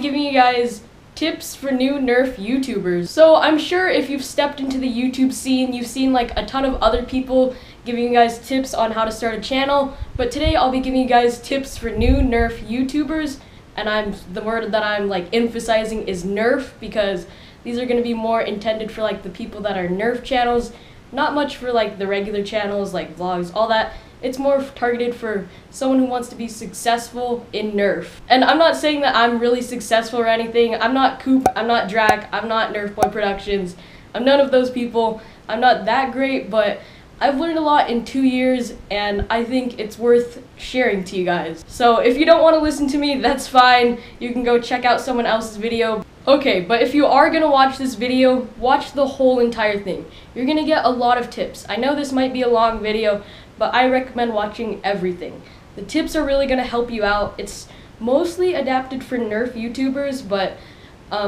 giving you guys tips for new NERF YouTubers. So I'm sure if you've stepped into the YouTube scene, you've seen like a ton of other people giving you guys tips on how to start a channel, but today I'll be giving you guys tips for new NERF YouTubers, and the word that I'm like emphasizing is NERF because these are going to be more intended for like the people that are NERF channels, not much for like the regular channels like vlogs, all that. It's more targeted for someone who wants to be successful in NERF. And I'm not saying that I'm really successful or anything. I'm not Coop, I'm not Drac, I'm not NERF Boy Productions. I'm none of those people. I'm not that great, but I've learned a lot in 2 years, and I think it's worth sharing to you guys. So if you don't want to listen to me, that's fine. You can go check out someone else's video. Okay, but if you are going to watch this video, watch the whole entire thing. You're going to get a lot of tips. I know this might be a long video, but I recommend watching everything. The tips are really going to help you out. It's mostly adapted for NERF YouTubers, but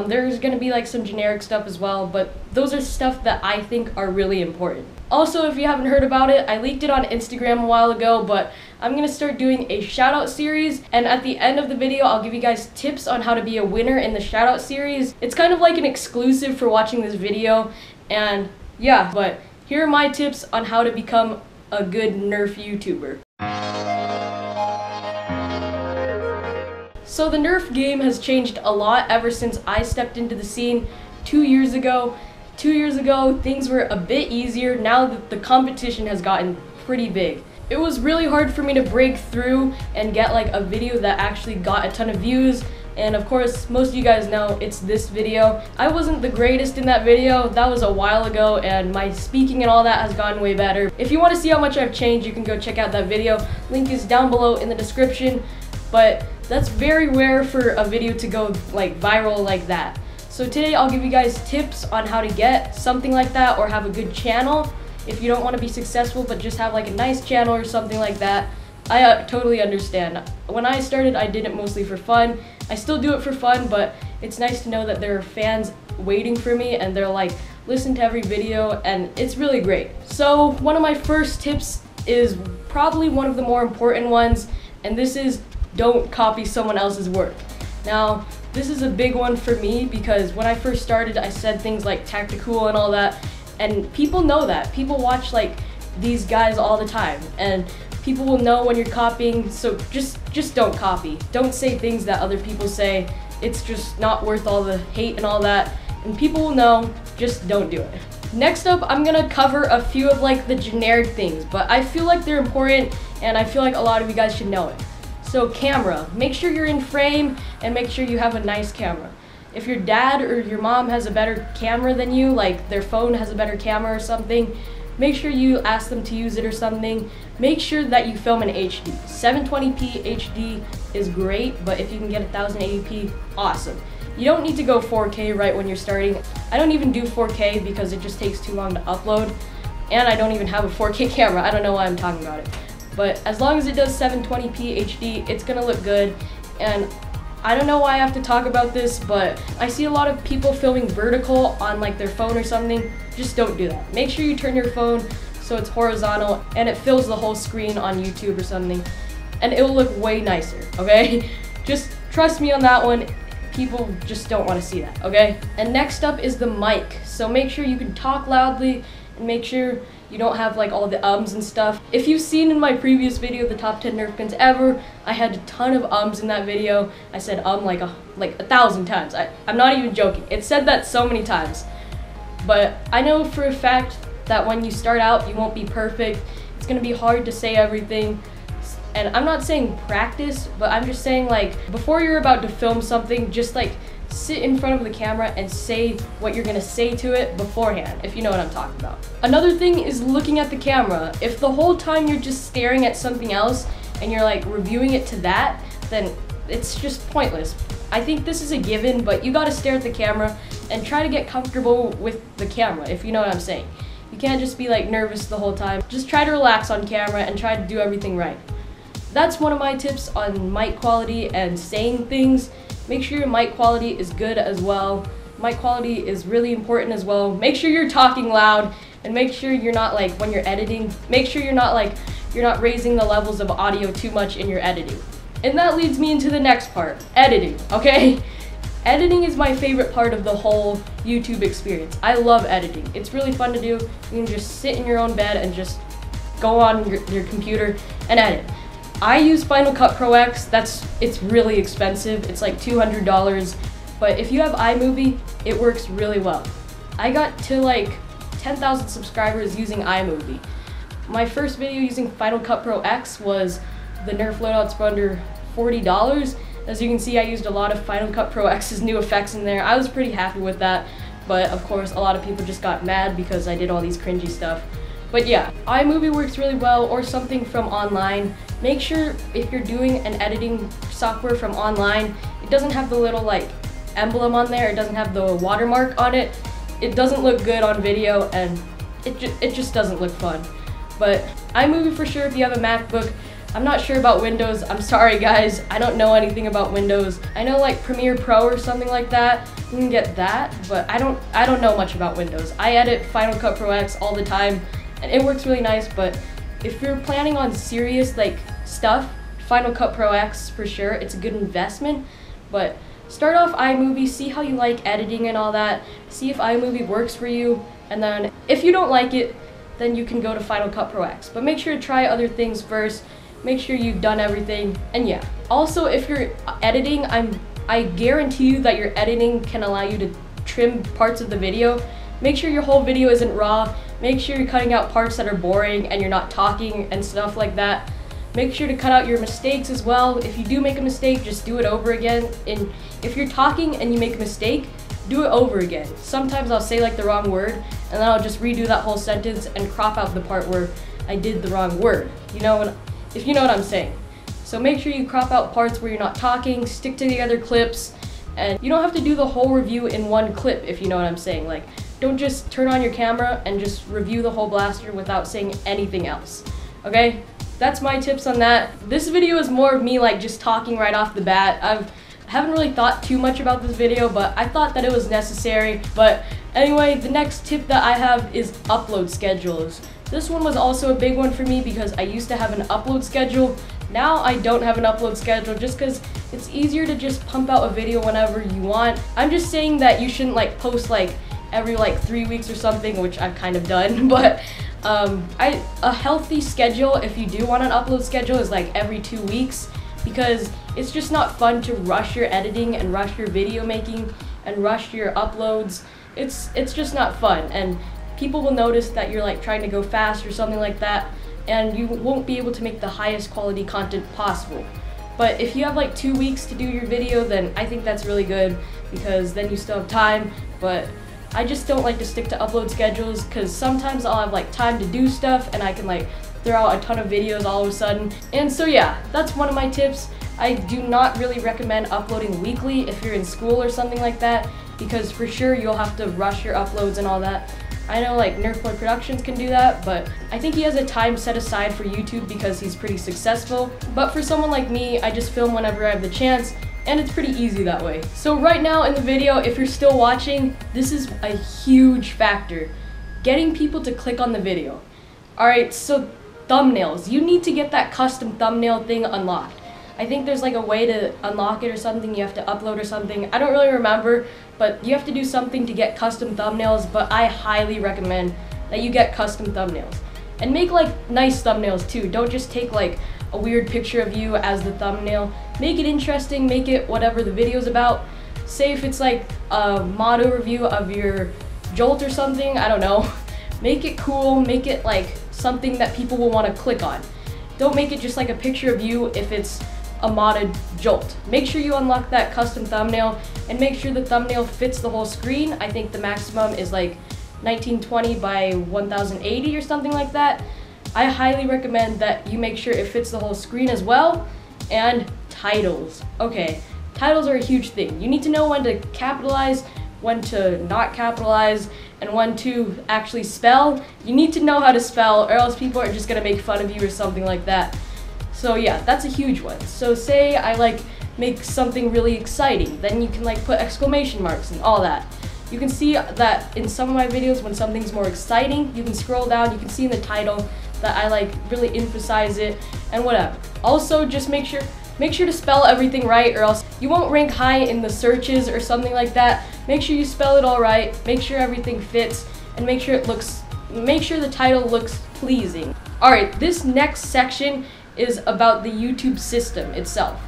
there's going to be like some generic stuff as well, but those are stuff that I think are really important. Also, if you haven't heard about it, I leaked it on Instagram a while ago, but I'm going to start doing a shoutout series, and at the end of the video, I'll give you guys tips on how to be a winner in the shoutout series. It's kind of like an exclusive for watching this video, and yeah, but here are my tips on how to become a good NERF YouTuber. So the NERF game has changed a lot ever since I stepped into the scene 2 years ago. 2 years ago, things were a bit easier. Now that the competition has gotten pretty big. It was really hard for me to break through and get like a video that actually got a ton of views. And of course, most of you guys know it's this video. I wasn't the greatest in that video. That was a while ago, and my speaking and all that has gotten way better. If you want to see how much I've changed, you can go check out that video. Link is down below in the description. But that's very rare for a video to go like viral like that. So today I'll give you guys tips on how to get something like that or have a good channel. If you don't want to be successful but just have like a nice channel or something like that, I totally understand. When I started, I did it mostly for fun. I still do it for fun, but it's nice to know that there are fans waiting for me and they're like, listen to every video, and it's really great. So one of my first tips is probably one of the more important ones, and this is don't copy someone else's work. Now, this is a big one for me because when I first started, I said things like tactical and all that, and people know that. People watch like these guys all the time, and people will know when you're copying, so just don't copy. Don't say things that other people say. It's just not worth all the hate and all that, and people will know, just don't do it. Next up, I'm gonna cover a few of like the generic things, but I feel like they're important, and I feel like a lot of you guys should know it. So camera, make sure you're in frame and make sure you have a nice camera. If your dad or your mom has a better camera than you, like their phone has a better camera or something, make sure you ask them to use it or something. Make sure that you film in HD. 720p HD is great, but if you can get 1080p, awesome. You don't need to go 4K right when you're starting. I don't even do 4K because it just takes too long to upload, and I don't even have a 4K camera. I don't know why I'm talking about it. But as long as it does 720p HD, it's gonna look good. And I don't know why I have to talk about this, but I see a lot of people filming vertical on like their phone or something. Just don't do that. Make sure you turn your phone so it's horizontal and it fills the whole screen on YouTube or something, and it will look way nicer, okay? Just trust me on that one. People just don't want to see that, okay? And next up is the mic. So make sure you can talk loudly and make sure you don't have like all the ums and stuff. If you've seen in my previous video, the top 10 NERF pins ever, I had a ton of ums in that video. I said like 1,000 times. I'm not even joking. It said that so many times. But I know for a fact that when you start out, you won't be perfect. It's gonna be hard to say everything. And I'm not saying practice, but I'm just saying like before you're about to film something, just like sit in front of the camera and say what you're gonna say to it beforehand, if you know what I'm talking about. Another thing is looking at the camera. If the whole time you're just staring at something else and you're like reviewing it to that, then it's just pointless. I think this is a given, but you gotta stare at the camera and try to get comfortable with the camera, if you know what I'm saying. You can't just be like nervous the whole time. Just try to relax on camera and try to do everything right. That's one of my tips on mic quality and saying things. Make sure your mic quality is good as well. Mic quality is really important as well. Make sure you're talking loud, and make sure you're not like, when you're editing, make sure you're not raising the levels of audio too much in your editing. And that leads me into the next part, editing, okay? Editing is my favorite part of the whole YouTube experience. I love editing. It's really fun to do. You can just sit in your own bed and just go on your computer and edit. I use Final Cut Pro X. It's really expensive. It's like $200, but if you have iMovie, it works really well. I got to like 10,000 subscribers using iMovie. My first video using Final Cut Pro X was the NERF loadouts for under $40. As you can see, I used a lot of Final Cut Pro X's new effects in there. I was pretty happy with that, but of course a lot of people just got mad because I did all these cringy stuff. But yeah, iMovie works really well, or something from online. Make sure if you're doing an editing software from online, it doesn't have the little like emblem on there, it doesn't have the watermark on it. It doesn't look good on video, and it just doesn't look fun. But iMovie for sure if you have a MacBook. I'm not sure about Windows. I'm sorry guys, I don't know anything about Windows. I know like Premiere Pro or something like that, you can get that, but I don't know much about Windows. I edit Final Cut Pro X all the time, and it works really nice, but if you're planning on serious like stuff, Final Cut Pro X for sure, it's a good investment. But start off iMovie, see how you like editing and all that, see if iMovie works for you, and then if you don't like it, then you can go to Final Cut Pro X. But make sure to try other things first. Make sure you've done everything, and yeah. Also, if you're editing, I guarantee you that your editing can allow you to trim parts of the video. Make sure your whole video isn't raw. Make sure you're cutting out parts that are boring and you're not talking and stuff like that. Make sure to cut out your mistakes as well. If you do make a mistake, just do it over again. And if you're talking and you make a mistake, do it over again. Sometimes I'll say like the wrong word, and then I'll just redo that whole sentence and crop out the part where I did the wrong word. If you know what I'm saying. So make sure you crop out parts where you're not talking, stick to the other clips, and you don't have to do the whole review in one clip, if you know what I'm saying. Like, don't just turn on your camera and just review the whole blaster without saying anything else, okay? That's my tips on that. This video is more of me like just talking right off the bat. I haven't really thought too much about this video, but I thought that it was necessary. But anyway, the next tip that I have is upload schedules. This one was also a big one for me because I used to have an upload schedule. Now I don't have an upload schedule just because it's easier to just pump out a video whenever you want. I'm just saying that you shouldn't like post like every like 3 weeks or something, which I've kind of done, but a healthy schedule, if you do want an upload schedule, is like every 2 weeks, because it's just not fun to rush your editing and rush your video making and rush your uploads. It's just not fun, and people will notice that you're like trying to go fast or something like that, and you won't be able to make the highest quality content possible. But if you have like 2 weeks to do your video, then I think that's really good, because then you still have time. But I just don't like to stick to upload schedules, because sometimes I'll have like time to do stuff and I can like throw out a ton of videos all of a sudden. And so yeah, that's one of my tips. I do not really recommend uploading weekly if you're in school or something like that, because for sure you'll have to rush your uploads and all that. I know like NERF Productions can do that, but I think he has a time set aside for YouTube because he's pretty successful. But for someone like me, I just film whenever I have the chance, and it's pretty easy that way. So right now in the video, if you're still watching, this is a huge factor. Getting people to click on the video. Alright, so thumbnails. You need to get that custom thumbnail thing unlocked. I think there's like a way to unlock it or something, you have to upload or something. I don't really remember, but you have to do something to get custom thumbnails, but I highly recommend that you get custom thumbnails. And make like nice thumbnails too. Don't just take like a weird picture of you as the thumbnail. Make it interesting, make it whatever the video's about. Say if it's like a motto review of your Jolt or something, I don't know. Make it cool, make it like something that people will want to click on. Don't make it just like a picture of you if it's a modded Jolt. Make sure you unlock that custom thumbnail, and make sure the thumbnail fits the whole screen. I think the maximum is like 1920 by 1080 or something like that. I highly recommend that you make sure it fits the whole screen as well. And titles. Okay, titles are a huge thing. You need to know when to capitalize, when to not capitalize, and when to actually spell. You need to know how to spell, or else people are just gonna make fun of you or something like that. So yeah, that's a huge one. So say I like make something really exciting, then you can like put exclamation marks and all that. You can see that in some of my videos when something's more exciting, you can scroll down, you can see in the title that I like really emphasize it and whatever. Also, just make sure Make sure to spell everything right, or else you won't rank high in the searches or something like that. Make sure you spell it all right, make sure everything fits, and make sure the title looks pleasing. Alright, this next section is about the YouTube system itself.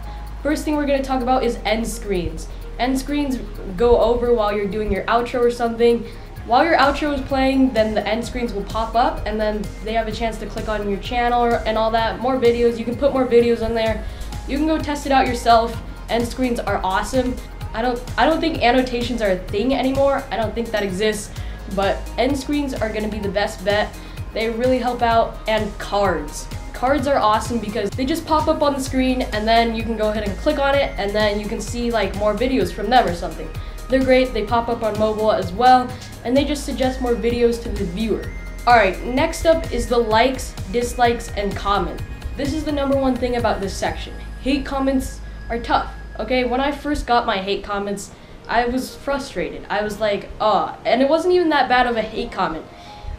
First thing we're going to talk about is end screens. End screens go over while you're doing your outro or something. While your outro is playing, then the end screens will pop up, and then they have a chance to click on your channel and all that. More videos, you can put more videos on there. You can go test it out yourself. End screens are awesome. I don't think annotations are a thing anymore. I don't think that exists, but end screens are going to be the best bet. They really help out. And cards. Cards are awesome because they just pop up on the screen, and then you can go ahead and click on it, and then you can see like more videos from them or something. They're great. They pop up on mobile as well, and they just suggest more videos to the viewer. Alright, next up is the likes, dislikes, and comment. This is the #1 thing about this section. Hate comments are tough, okay? When I first got my hate comments, I was frustrated. I was like, oh, and it wasn't even that bad of a hate comment.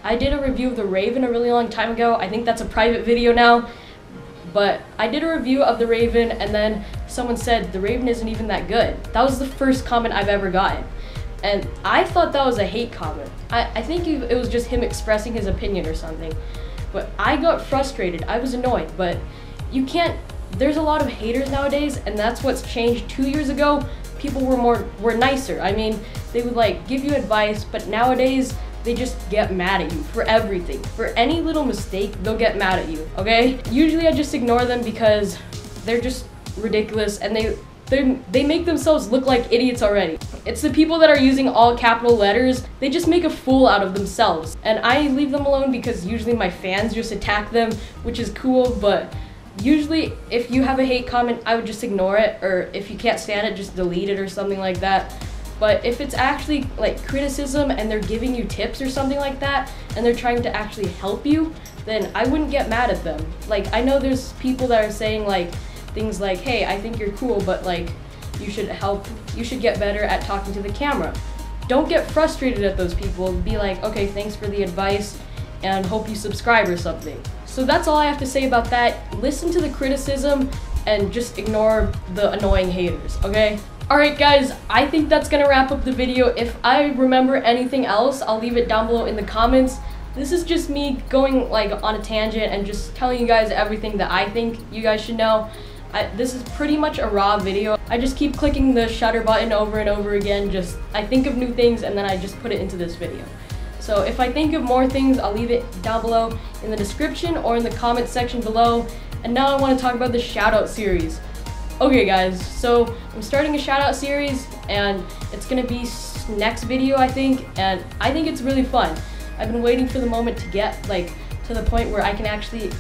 I did a review of The Raven a really long time ago. I think that's a private video now, but I did a review of The Raven, and then someone said, The Raven isn't even that good. That was the first comment I've ever gotten, and I thought that was a hate comment. I think it was just him expressing his opinion or something, but I got frustrated. I was annoyed, but you can't. There's a lot of haters nowadays, and that's what's changed. 2 years ago, people were nicer. I mean, they would like give you advice, but nowadays they just get mad at you for everything. For any little mistake, they'll get mad at you, okay? Usually I just ignore them because they're just ridiculous, and they make themselves look like idiots already. It's the people that are using all capital letters. They just make a fool out of themselves, and I leave them alone because usually my fans just attack them, which is cool, but usually if you have a hate comment, I would just ignore it, or if you can't stand it, just delete it or something like that. But if it's actually like criticism and they're giving you tips or something like that, and they're trying to actually help you, then I wouldn't get mad at them. Like, I know there's people that are saying like things like, hey, I think you're cool, but like you should get better at talking to the camera. Don't get frustrated at those people. Be like, okay, thanks for the advice, and hope you subscribe or something. So that's all I have to say about that. Listen to the criticism and just ignore the annoying haters, okay? Alright guys, I think that's gonna wrap up the video. If I remember anything else, I'll leave it down below in the comments. This is just me going like on a tangent and just telling you guys everything that I think you guys should know. This is pretty much a raw video. I just keep clicking the shutter button over and over again. I think of new things and then I just put it into this video. So if I think of more things, I'll leave it down below in the description or in the comment section below. And now I want to talk about the Shoutout series. Okay guys, so I'm starting a Shoutout series, and it's gonna be next video, I think, and I think it's really fun. I've been waiting for the moment to get like to the point where I can actually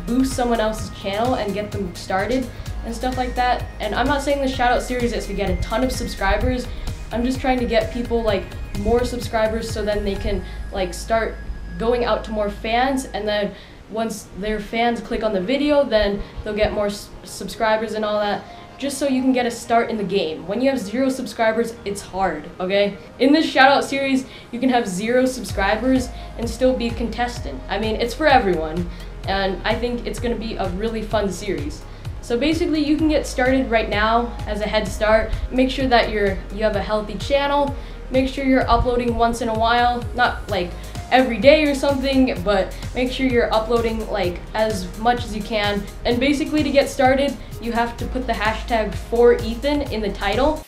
boost someone else's channel and get them started and stuff like that. And I'm not saying the Shoutout series is to get a ton of subscribers. I'm just trying to get people like more subscribers, so then they can like start going out to more fans, and then once their fans click on the video, then they'll get more subscribers and all that, just so you can get a start in the game. When you have 0 subscribers, it's hard, okay? In this Shoutout series, you can have 0 subscribers and still be a contestant. I mean, it's for everyone, and I think it's gonna be a really fun series. So basically, you can get started right now as a head start. Make sure that you have a healthy channel. Make sure you're uploading once in a while, not like every day or something, but make sure you're uploading like as much as you can. And basically, to get started, you have to put the hashtag #4Ethan in the title.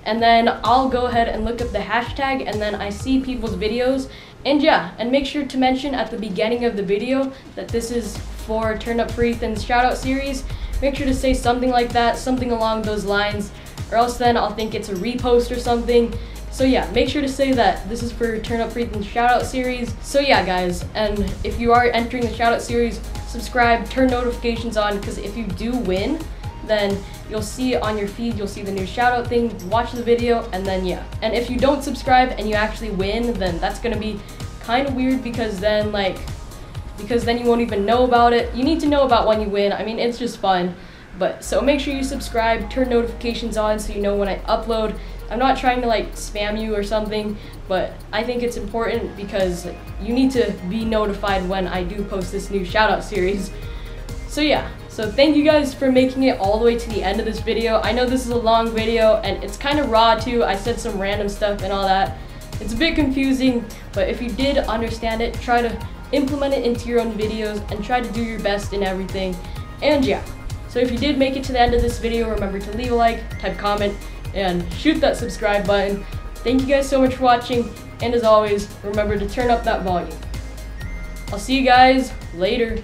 And then I'll go ahead and look up the hashtag, and then I see people's videos. And yeah, and make sure to mention at the beginning of the video that this is for Turn Up for Ethan's Shoutout series. Make sure to say something like that, something along those lines, or else then I'll think it's a repost or something. So yeah, make sure to say that this is for Turn Up for Ethan's Shoutout series. So yeah guys, and if you are entering the Shoutout series, subscribe, turn notifications on, because if you do win, then you'll see on your feed, you'll see the new Shoutout thing, watch the video, and then yeah. And if you don't subscribe and you actually win, then that's gonna be kind of weird, because then like because then you won't even know about it. You need to know about when you win. I mean, it's just fun. But so make sure you subscribe, turn notifications on so you know when I upload. I'm not trying to like spam you or something, but I think it's important because you need to be notified when I do post this new shoutout series. So yeah, so thank you guys for making it all the way to the end of this video. I know this is a long video and it's kind of raw too. I said some random stuff and all that. It's a bit confusing, but if you did understand it, try to implement it into your own videos and try to do your best in everything. And yeah, so if you did make it to the end of this video, remember to leave a like, type comment, and shoot that subscribe button. Thank you guys so much for watching, and as always, remember to turn up that volume. I'll see you guys later.